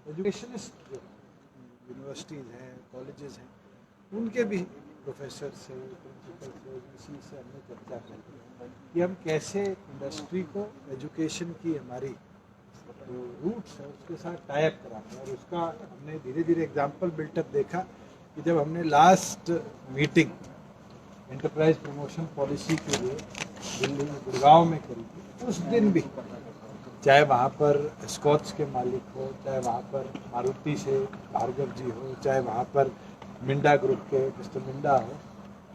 Educationist जो universities हैं, colleges हैं, उनके भी प्रोफेसर से, प्रिंसिपल से, इसी से हमने चर्चा की कि हम कैसे इंडस्ट्री को एजुकेशन की हमारी जो रूट्स है उसके साथ टाइप कराएं। और उसका हमने धीरे धीरे एग्जाम्पल बिल्टअप देखा कि जब हमने last meeting enterprise promotion policy के लिए दिल्ली में गुड़गांव में करी थी, उस दिन भी चाहे वहाँ पर स्कॉच के मालिक हो, चाहे वहाँ पर मारुति से भार्गव जी हो, चाहे वहाँ पर मिंडा ग्रुप के मिस्टर मिंडा हो,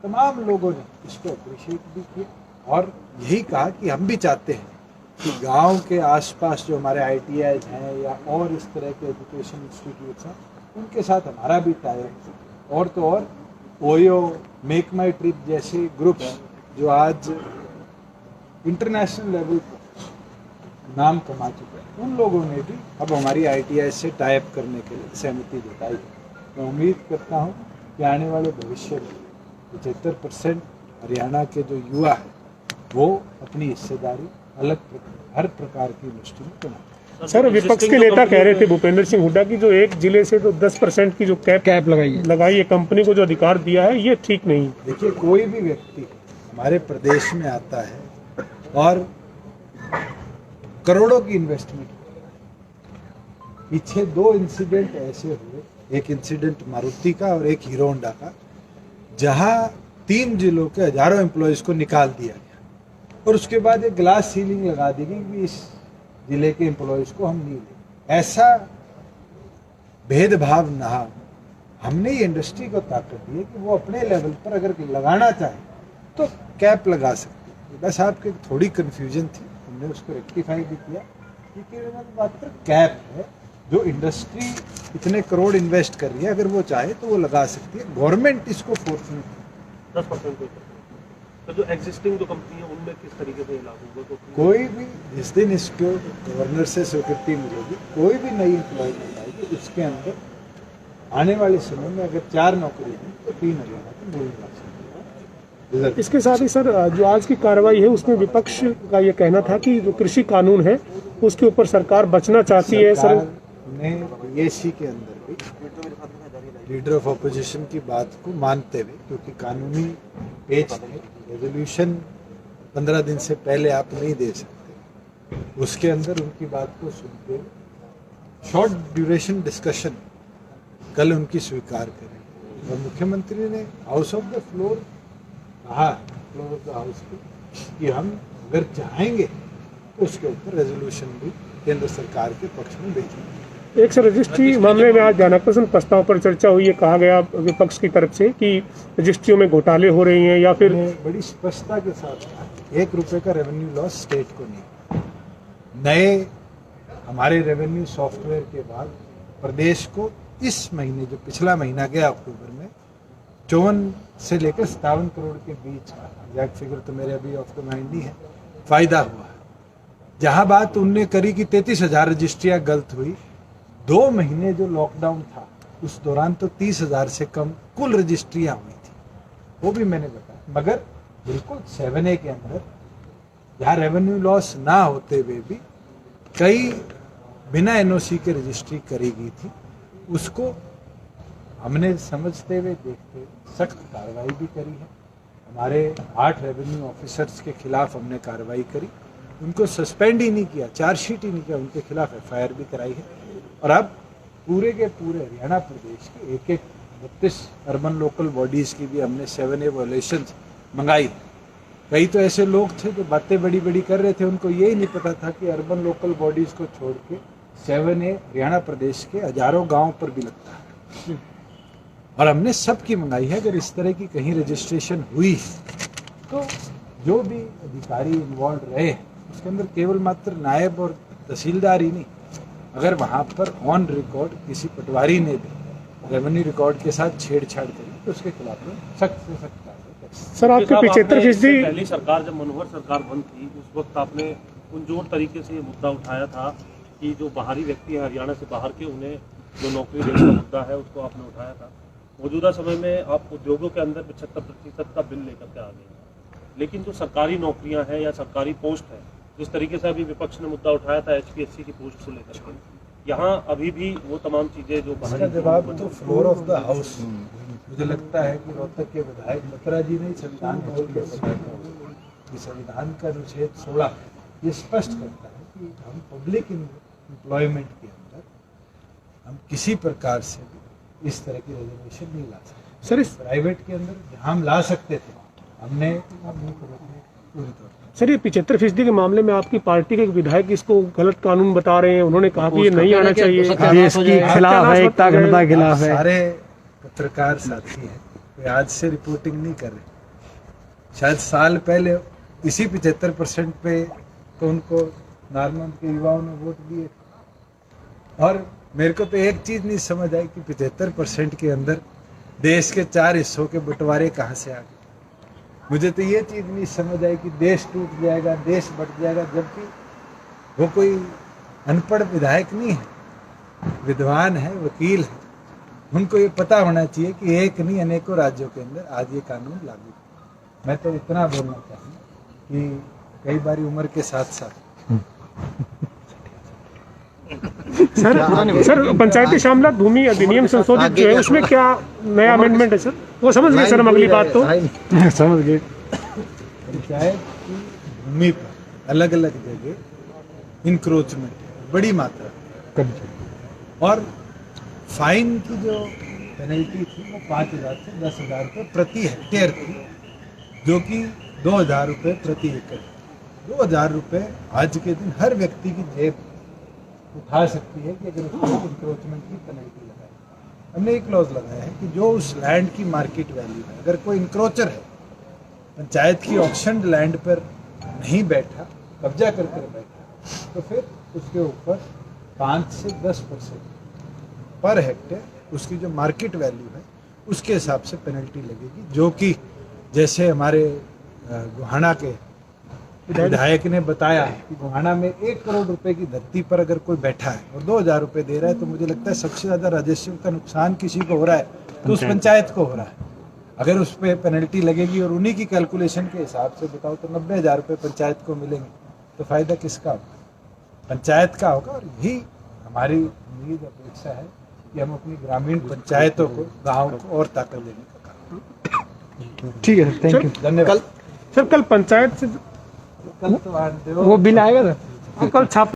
तमाम लोगों ने इसको अप्रिशिएट भी किया और यही कहा कि हम भी चाहते हैं कि गांव के आसपास जो हमारे ITIs हैं या और इस तरह के एजुकेशन इंस्टीट्यूट्स हैं, उनके साथ हमारा भी टाइप और तो और ओयो, मेक माई ट्रिप जैसे ग्रुप्स जो आज इंटरनेशनल लेवल पर नाम कमा चुके हैं, उन लोगों ने भी अब हमारी ITI से टाइप करने के लिए सहमति जताई है। मैं उम्मीद करता हूँ कि आने वाले भविष्य में 75% हरियाणा के जो युवा है वो अपनी हिस्सेदारी हर प्रकार की इंडस्ट्री में बनाए। सर, विपक्ष के नेता कह रहे थे भूपेंद्र सिंह हुड्डा की जो एक जिले से तो 10% की जो कैप लगाई है कंपनी को जो अधिकार दिया है, ये ठीक नहीं। देखिए, कोई भी व्यक्ति हमारे प्रदेश में आता है और करोड़ों की इन्वेस्टमेंट, पीछे 2 इंसिडेंट ऐसे हुए, एक इंसिडेंट मारुति का और एक हीरो होंडा का, जहां 3 जिलों के हजारों एम्प्लॉयज को निकाल दिया गया और उसके बाद एक ग्लास सीलिंग लगा दी गई कि इस जिले के एम्प्लॉयज को हम नहीं लेंगे। ऐसा भेदभाव ना, हमने ये इंडस्ट्री को ताकत दी है कि वो अपने लेवल पर अगर लगाना चाहे तो कैप लगा सकती है। बस आपकी थोड़ी कन्फ्यूजन थी, हमने उसको रेक्टिफाई भी किया क्योंकि मात्र कैप है जो इंडस्ट्री इतने करोड़ इन्वेस्ट कर रही है, अगर वो चाहे तो वो लगा सकती है। गवर्नमेंट इसको फोर्स नहीं करती। 10% तो जो एग्जिस्टिंग जो कंपनी है उनमें किस तरीके से लागू होगा? तो कोई भी जिस दिन इसको गवर्नर से स्वीकृति मिलेगी, कोई भी नई एम्प्लॉयमेंट आएगी, उसके अंदर आने वाले समय में अगर 4 नौकरी है तो 3 हरियाणा की मूल निवासी। इसके साथ ही सर, जो आज की कार्रवाई है उसमें विपक्ष का ये कहना था कि जो कृषि कानून है उसके ऊपर सरकार बचना चाहती है। सर ने BSc के अंदर भी लीडर ऑफ ऑपोजिशन की बात को मानते हुए, क्योंकि कानूनी पेच थे, रेजोल्यूशन 15 दिन से पहले आप नहीं दे सकते, उसके अंदर उनकी बात को सुनते हुए शॉर्ट ड्यूरेशन डिस्कशन कल उनकी स्वीकार करें और मुख्यमंत्री ने हाउस ऑफ द फ्लोर कहा, फ्लोर ऑफ द हाउस कि हम अगर चाहेंगे तो उसके ऊपर रेजोल्यूशन भी केंद्र सरकार के पक्ष में भेजेंगे। एक सर, रजिस्ट्री मामले में आज ध्यानाकर्षण प्रस्ताव पर चर्चा हुई है, कहा गया विपक्ष की तरफ से कि रजिस्ट्रियों में घोटाले हो रही हैं या फिर बड़ी स्पष्टता के साथ ₹1 का रेवेन्यू लॉस स्टेट को नहीं। नए हमारे रेवेन्यू सॉफ्टवेयर के बाद प्रदेश को इस महीने, जो पिछला महीना गया अक्टूबर में, 54 से लेकर 57 करोड़ के बीच का, एग्जैक्ट फिगर तो मेरे अभी ऑफ द माइंड नहीं है, फायदा हुआ है। जहां बात उनने करी कि 33,000 रजिस्ट्रियां गलत हुई, 2 महीने जो लॉकडाउन था उस दौरान तो 30,000 से कम कुल रजिस्ट्रियां हुई थी, वो भी मैंने बताया। मगर बिल्कुल 7A के अंदर जहाँ रेवेन्यू लॉस ना होते हुए भी कई बिना NOC के रजिस्ट्री करी गई थी, उसको हमने समझते हुए देखते हुए सख्त कार्रवाई भी करी है। हमारे 8 रेवेन्यू ऑफिसर्स के खिलाफ हमने कार्रवाई करी, उनको सस्पेंड ही नहीं किया, चार्जशीट ही नहीं किया, उनके खिलाफ FIR भी कराई है। और अब पूरे के पूरे हरियाणा प्रदेश के एक 32 अर्बन लोकल बॉडीज़ की भी हमने 7A वायलेशंस मंगाई। कई तो ऐसे लोग थे जो बातें बड़ी बड़ी कर रहे थे, उनको यही नहीं पता था कि अर्बन लोकल बॉडीज़ को छोड़ के 7A हरियाणा प्रदेश के हजारों गाँव पर भी लगता है और हमने सबकी मंगाई है। अगर इस तरह की कहीं रजिस्ट्रेशन हुई तो जो भी अधिकारी इन्वॉल्व रहे उसके अंदर केवल मात्र नायब और तहसीलदार ही नहीं, अगर वहाँ पर ऑन रिकॉर्ड किसी पटवारी ने भी रेवेन्यू रिकॉर्ड के साथ छेड़छाड़ करी तो उसके खिलाफ सख्त से सख्त कार्रवाई। सर, आपके 75% पहली सरकार जब मनोहर सरकार बंद थी उस वक्त आपने पुरजोर तरीके से ये मुद्दा उठाया था कि जो बाहरी व्यक्ति हैं हरियाणा से बाहर के, उन्हें जो नौकरी देने का मुद्दा है उसको आपने उठाया था। मौजूदा समय में आप उद्योगों के अंदर 75% का बिल लेकर के आ गए हैं, लेकिन जो सरकारी नौकरियां हैं या सरकारी पोस्ट है, जिस तरीके से अभी विपक्ष ने मुद्दा उठाया था HPSC की पोस्ट को लेकर के, यहाँ अभी भी वो तमाम चीजें जो इसका बाहरी जवाब तो फ्लोर ऑफ द हाउस। मुझे लगता है कि रोहतक के विधायक बत्रा जी ने संविधान खोल के बताया कि संविधान का अनुच्छेद 16 ये स्पष्ट करता है कि हम पब्लिक एम्प्लॉयमेंट के अंदर हम किसी प्रकार से भी इस तरह की रिजर्वेशन नहीं ला सकते। सर इस प्राइवेट के अंदर जहाँ हम ला सकते थे हमने पूरी तौर पर। सर ये 75% के मामले में आपकी पार्टी के एक विधायक इसको गलत कानून बता रहे हैं, उन्होंने कहा कि ये नहीं आना चाहिए, देश की खिलाफ है, एकता अखंडता के खिलाफ है। सारे पत्रकार साथी हैं, वे आज से रिपोर्टिंग नहीं कर रहे। शायद साल पहले इसी 75% पे तो उनको नारनौंद के युवाओं ने वोट दिए। और मेरे को तो एक चीज नहीं समझ आई कि 75% के अंदर देश के 4 हिस्सों के बंटवारे कहाँ से आ गए। मुझे तो ये चीज नहीं समझ आई कि देश टूट जाएगा, देश बट जाएगा, जबकि वो कोई अनपढ़ विधायक नहीं है, विद्वान है, वकील है। उनको ये पता होना चाहिए कि एक नहीं अनेकों राज्यों के अंदर आज ये कानून लागू है। मैं तो इतना बोलना चाहूँगा कि कई बारी उम्र के साथ साथ सर पंचायती शामलात भूमि अधिनियम संशोधित जो है उसमें क्या नया अमेंडमेंट है सर? वो समझ गए सर, हम अगली बात तो समझ गए। पंचायत की भूमि पर अलग अलग जगह इंक्रोचमेंट बड़ी मात्रा और फाइन की जो पेनल्टी थी वो 5,000 से 10,000 रुपये प्रति हेक्टेयर थी, जो कि 2,000 रुपये प्रति एकड़। 2,000 रुपये आज के दिन हर व्यक्ति की जेब उठा सकती है कि अगर उसको इंक्रोचमेंट की पेनल्टी लगाए। हमने एक क्लॉज लगाया है कि जो उस लैंड की मार्केट वैल्यू है, अगर कोई इंक्रोचर है, पंचायत की ऑक्शन लैंड पर नहीं बैठा, कब्जा कर बैठा, तो फिर उसके ऊपर 5 से 10% पर हेक्टेयर उसकी जो मार्केट वैल्यू है उसके हिसाब से पेनल्टी लगेगी, जो कि जैसे हमारे गोहाना के विधायक ने बताया कि गोहाना में 1 करोड़ रुपए की धरती पर अगर कोई बैठा है और 2,000 रुपये दे रहा है, तो मुझे लगता है सबसे ज़्यादा राजस्व का नुकसान किसी को हो रहा है तो उस पंचायत को हो रहा है। अगर उस पर पेनल्टी लगेगी और उन्हीं की कैलकुलेशन के हिसाब से बताओ तो 90,000 रुपये पंचायत को मिलेंगे, तो फायदा किसका होगा? पंचायत का होगा। और यही हमारी उम्मीद अपेक्षा है कि हम अपनी ग्रामीण पंचायतों को, गाँव को और ताकत देने का काम। ठीक है, थैंक यू, धन्यवाद। सर कल पंचायत से कल तो वो बिल आएगा सर। कल छाप